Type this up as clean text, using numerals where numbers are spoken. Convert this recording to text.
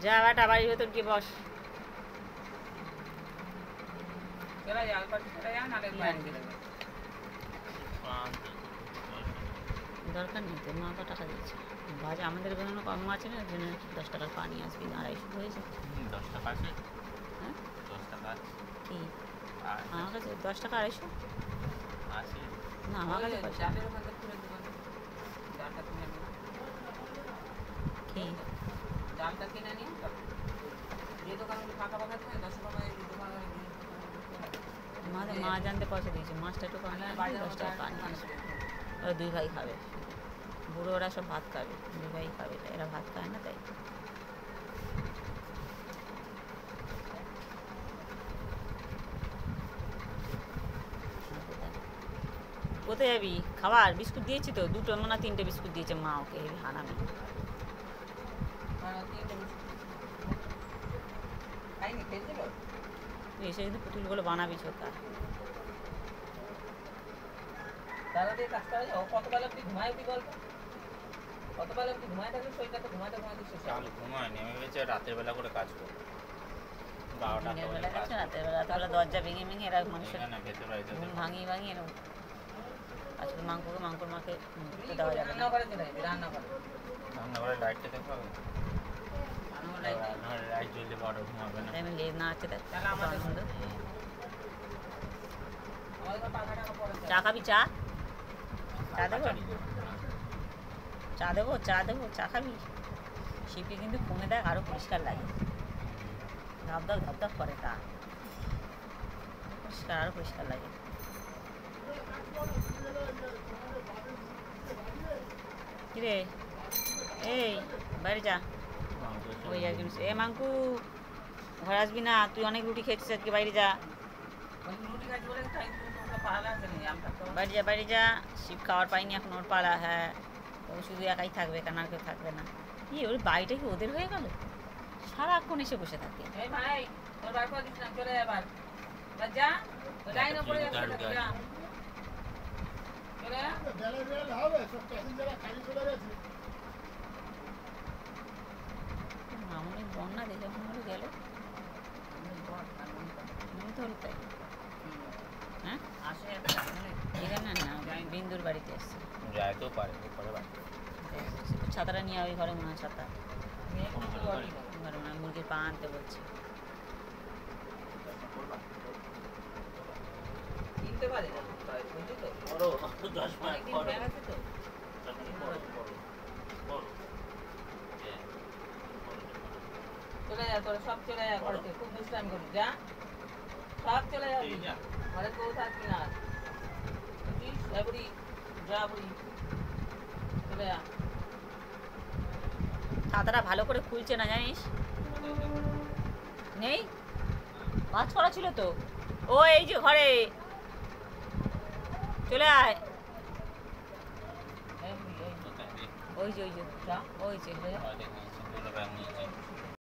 যা বেটা বাড়ির ভেতর গিয়ে বস। দরকার নেই তো, মা তো টাকা দিচ্ছে। বাজে আমাদের বেরোনো কম আছে না, জন্য 10 টাকার পানি আসবি, 250 হয়েছে। 10 টাকা আছে? হ্যাঁ 10 টাকা আছে কি আমার কাছে? 10 টাকা 250 আছে না আমার কাছে পয়সা কি ডালটা কিনে নিয়ে যে দোকানে ফাঁকা ফাঁকা থাকে 10 টাকা আমাদের মা জানতে পয়সা দিয়েছে, মাছটা একটু কম লাগে, 10 টাকা পানি আসবে। ওরা 2 ভাই খাবে, বুড়ো ওরা সব ভাত খাবে, 2 ভাই খাবে, এরা ভাত খায় না তাই। কোথায় যাবি? খাবার বিস্কুট দিয়েছি তো, 2টো না 3টে বিস্কুট দিয়েছে মা ওকে, হানামি। এসে কিন্তু পুতুলগুলো বানাবি ছোটা। কতবেলা তুই ঘুমায় কি বলতো? কতবেলা তুই ঘুমায় থাকলে শরীরটা তো ঘুমাতে ঘুমাতে শেষ হয়। কাল ঘুমায় নেমে গেছে, রাতের বেলা করে কাজ করবে। 12টা বেলা গেছে, রাতের বেলা দরজা ভেঙে ভেঙে এরা মানুষের ঘুম ভাঙিয়ে ভাঙিয়ে এরকম। আজকে মাংকর মাকে দেওয়া যাবে না। রান্না করে চলে যাবি, রান্না করে লাইটটা দেখতে হবে, লাইট জ্বললে বড় ঘুমাবে না। আমি লেট না আছে তাহলে আমাদের চা খাবি? চা দেবো? চা দেবো, চা খাবি? শিপকে কিন্তু ফোনে দেখ আরো পরিষ্কার লাগে, ধপ করে, তা পরিষ্কার আরো পরিষ্কার লাগে। কিরে এই বাইরে যা, ওই একজন এ মাঙ্কু ঘরে আসবি না, তুই অনেক রুটি খেয়েছিস আজকে, বাইরে যা, বাইরে যা। শিব খাওয়ার পাইনি এখন, ওর পাড়া। হ্যাঁ ও শুধু একাই থাকবে, কেন আর কেউ থাকবে না। কি ওর বাড়িটা কি ওদের হয়ে গেল? সারাক্ষণ এসে বসে থাকে। মামনির বন্যা দেখে মনে হলো গেল, মনে তো হলো তাই। হ্যাঁ এখানে না, বিন্দুর বাড়িতে এসছে, যাইতেও পারে ছাতাটা নিয়ে ওই ঘরে মনে হয় ছাতা, ঘরে মনে হয় মুরগির পা আনতে বলছে। কিনতে পারে না চলে যা, তোরা সব চলে যা ঘরেতে, খুব দুষ্টামি করিস, যা সব চলে যাবি, ঘরে কেউ থাকবি না, বুড়ি যা, বুড়ি চলে যা। ছাতাটা ভালো করে খুলছে না জানিস, নেই মাছ করা ছিল তো। ও এই যে ঘরে, চলে আয়। ওই যে